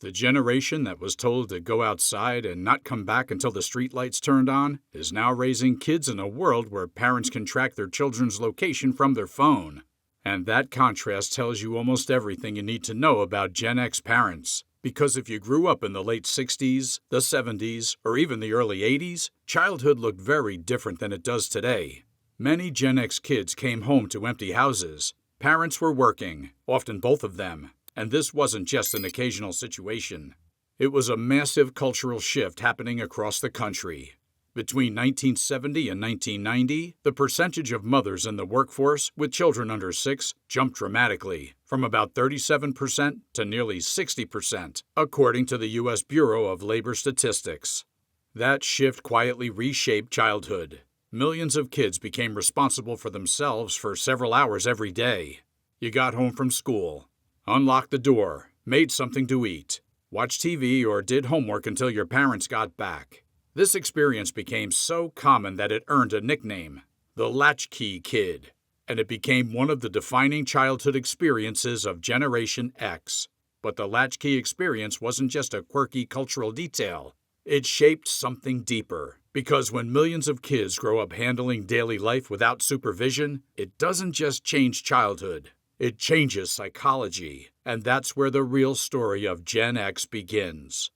The generation that was told to go outside and not come back until the streetlights turned on is now raising kids in a world where parents can track their children's location from their phone. And that contrast tells you almost everything you need to know about Gen X parents. Because if you grew up in the late 60s, the 70s, or even the early 80s, childhood looked very different than it does today. Many Gen X kids came home to empty houses. Parents were working, often both of them. And this wasn't just an occasional situation. It was a massive cultural shift happening across the country. Between 1970 and 1990, the percentage of mothers in the workforce with children under 6 jumped dramatically, from about 37% to nearly 60%, according to the U.S. Bureau of Labor Statistics. That shift quietly reshaped childhood. Millions of kids became responsible for themselves for several hours every day. You got home from school, unlocked the door, made something to eat, watched TV, or did homework until your parents got back. This experience became so common that it earned a nickname, the latchkey kid, and it became one of the defining childhood experiences of Generation X. But the latchkey experience wasn't just a quirky cultural detail. It shaped something deeper, because when millions of kids grow up handling daily life without supervision, it doesn't just change childhood. It changes psychology, and that's where the real story of Gen X begins.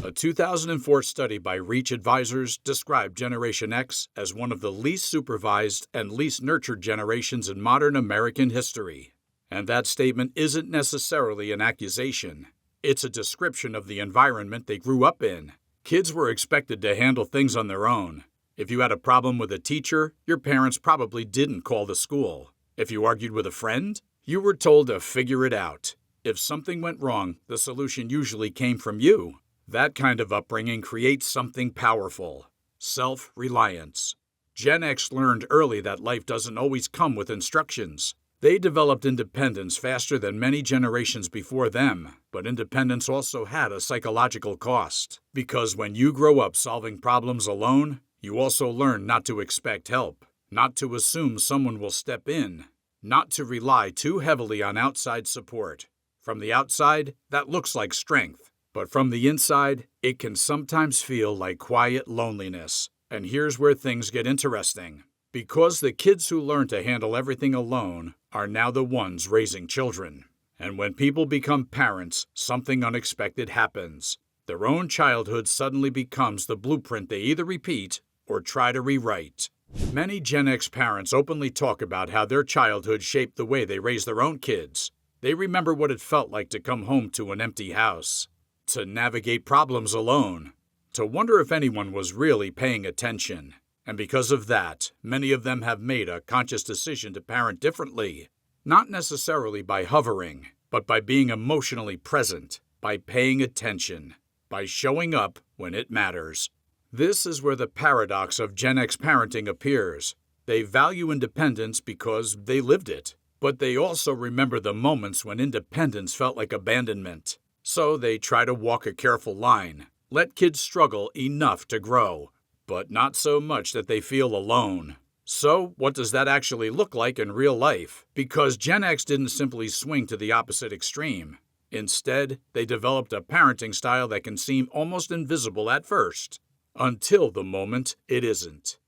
A 2004 study by Reach Advisors described Generation X as one of the least supervised and least nurtured generations in modern American history. And that statement isn't necessarily an accusation. It's a description of the environment they grew up in. Kids were expected to handle things on their own. If you had a problem with a teacher, your parents probably didn't call the school. If you argued with a friend, you were told to figure it out. If something went wrong, the solution usually came from you. That kind of upbringing creates something powerful: self-reliance. Gen X learned early that life doesn't always come with instructions. They developed independence faster than many generations before them, but independence also had a psychological cost. Because when you grow up solving problems alone, you also learn not to expect help, not to assume someone will step in, not to rely too heavily on outside support. From the outside, that looks like strength, but from the inside, it can sometimes feel like quiet loneliness. And here's where things get interesting. Because the kids who learn to handle everything alone are now the ones raising children. And when people become parents, something unexpected happens. Their own childhood suddenly becomes the blueprint they either repeat or try to rewrite. Many Gen X parents openly talk about how their childhood shaped the way they raise their own kids. They remember what it felt like to come home to an empty house, to navigate problems alone, to wonder if anyone was really paying attention. And because of that, many of them have made a conscious decision to parent differently, not necessarily by hovering, but by being emotionally present, by paying attention, by showing up when it matters. This is where the paradox of Gen X parenting appears. They value independence because they lived it, but they also remember the moments when independence felt like abandonment. So they try to walk a careful line, let kids struggle enough to grow, but not so much that they feel alone. So what does that actually look like in real life? Because Gen X didn't simply swing to the opposite extreme. Instead, they developed a parenting style that can seem almost invisible at first, until the moment it isn't.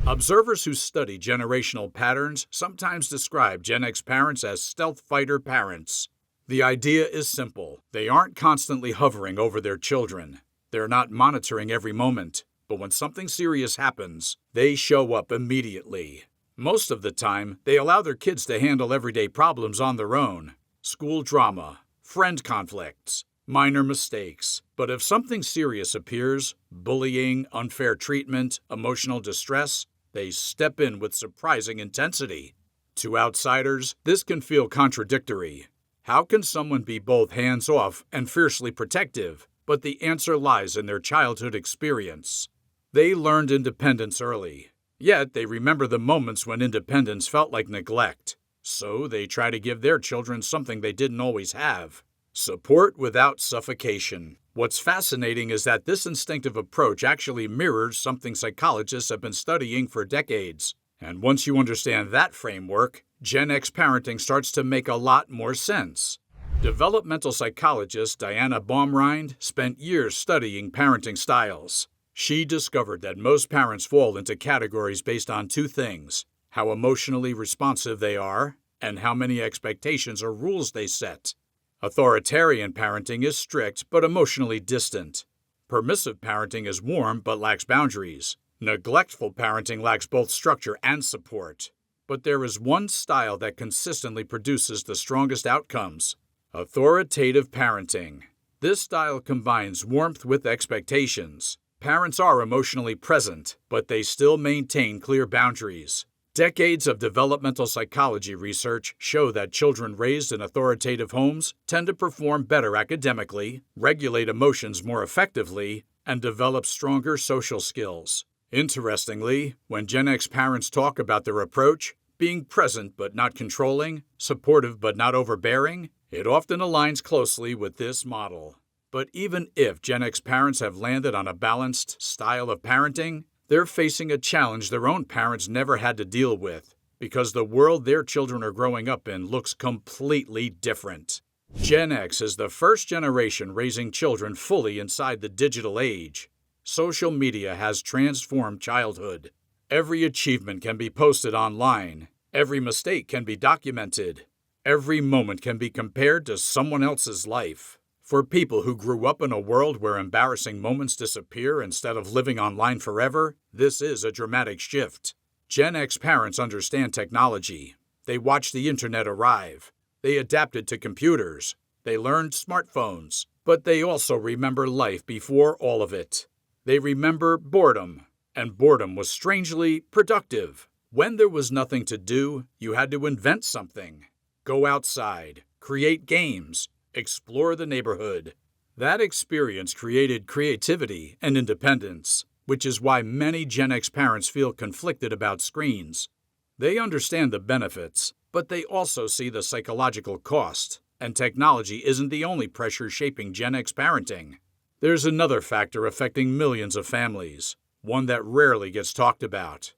Observers who study generational patterns sometimes describe Gen X parents as stealth fighter parents. The idea is simple. They aren't constantly hovering over their children. They're not monitoring every moment. But when something serious happens, they show up immediately. Most of the time, they allow their kids to handle everyday problems on their own. School drama, friend conflicts, minor mistakes. But if something serious appears, bullying, unfair treatment, emotional distress, they step in with surprising intensity. To outsiders, this can feel contradictory. How can someone be both hands-off and fiercely protective? But the answer lies in their childhood experience. They learned independence early, yet they remember the moments when independence felt like neglect. So they try to give their children something they didn't always have: support without suffocation. What's fascinating is that this instinctive approach actually mirrors something psychologists have been studying for decades. And once you understand that framework, Gen X parenting starts to make a lot more sense. Developmental psychologist Diana Baumrind spent years studying parenting styles. She discovered that most parents fall into categories based on two things: how emotionally responsive they are and how many expectations or rules they set. Authoritarian parenting is strict but emotionally distant. Permissive parenting is warm but lacks boundaries. Neglectful parenting lacks both structure and support. But there is one style that consistently produces the strongest outcomes: authoritative parenting. This style combines warmth with expectations. Parents are emotionally present, but they still maintain clear boundaries. Decades of developmental psychology research show that children raised in authoritative homes tend to perform better academically, regulate emotions more effectively, and develop stronger social skills. Interestingly, when Gen X parents talk about their approach, being present but not controlling, supportive but not overbearing, it often aligns closely with this model. But even if Gen X parents have landed on a balanced style of parenting, they're facing a challenge their own parents never had to deal with, because the world their children are growing up in looks completely different. Gen X is the first generation raising children fully inside the digital age. Social media has transformed childhood. Every achievement can be posted online. Every mistake can be documented. Every moment can be compared to someone else's life. For people who grew up in a world where embarrassing moments disappear instead of living online forever, this is a dramatic shift. Gen X parents understand technology. They watched the internet arrive. They adapted to computers. They learned smartphones. But they also remember life before all of it. They remember boredom. And boredom was strangely productive. When there was nothing to do, you had to invent something. Go outside, create games, explore the neighborhood. That experience created creativity and independence, which is why many Gen X parents feel conflicted about screens. They understand the benefits, but they also see the psychological cost, and technology isn't the only pressure shaping Gen X parenting. There's another factor affecting millions of families, one that rarely gets talked about.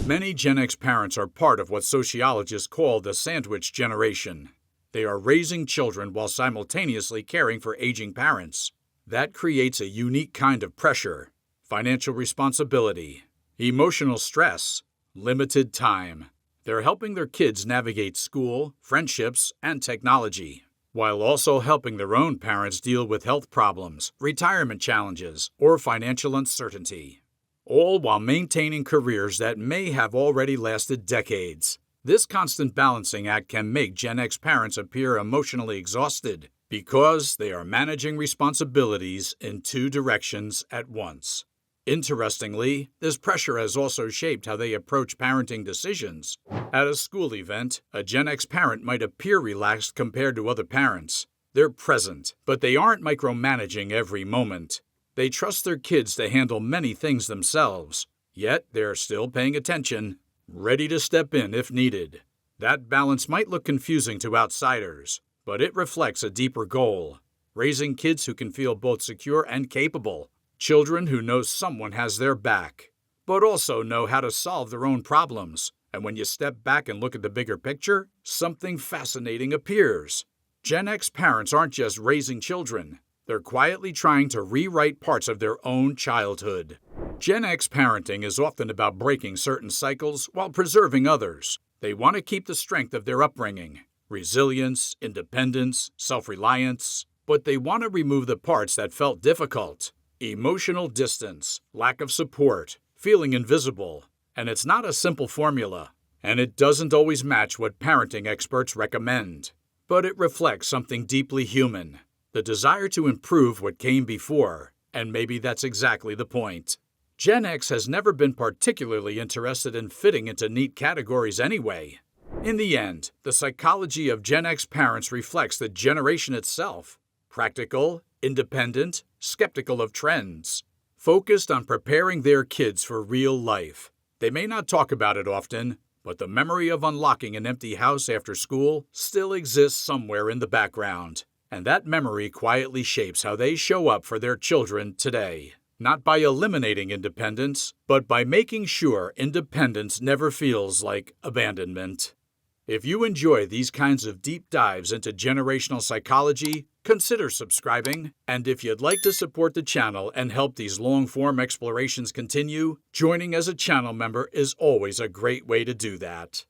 Many Gen X parents are part of what sociologists call the sandwich generation. They are raising children while simultaneously caring for aging parents. That creates a unique kind of pressure: financial responsibility, emotional stress, limited time. They're helping their kids navigate school, friendships, and technology, while also helping their own parents deal with health problems, retirement challenges, or financial uncertainty. All while maintaining careers that may have already lasted decades. This constant balancing act can make Gen X parents appear emotionally exhausted because they are managing responsibilities in two directions at once. Interestingly, this pressure has also shaped how they approach parenting decisions. At a school event, a Gen X parent might appear relaxed compared to other parents. They're present, but they aren't micromanaging every moment. They trust their kids to handle many things themselves, yet they're still paying attention, ready to step in if needed. That balance might look confusing to outsiders, but it reflects a deeper goal: raising kids who can feel both secure and capable, children who know someone has their back, but also know how to solve their own problems. And when you step back and look at the bigger picture, something fascinating appears. Gen X parents aren't just raising children. They're quietly trying to rewrite parts of their own childhood. Gen X parenting is often about breaking certain cycles while preserving others. They want to keep the strength of their upbringing: resilience, independence, self-reliance. But they want to remove the parts that felt difficult: emotional distance, lack of support, feeling invisible. And it's not a simple formula. And it doesn't always match what parenting experts recommend. But it reflects something deeply human: the desire to improve what came before, and maybe that's exactly the point. Gen X has never been particularly interested in fitting into neat categories anyway. In the end, the psychology of Gen X parents reflects the generation itself: practical, independent, skeptical of trends, focused on preparing their kids for real life. They may not talk about it often, but the memory of unlocking an empty house after school still exists somewhere in the background. And that memory quietly shapes how they show up for their children today. Not by eliminating independence, but by making sure independence never feels like abandonment. If you enjoy these kinds of deep dives into generational psychology, consider subscribing. And if you'd like to support the channel and help these long-form explorations continue, joining as a channel member is always a great way to do that.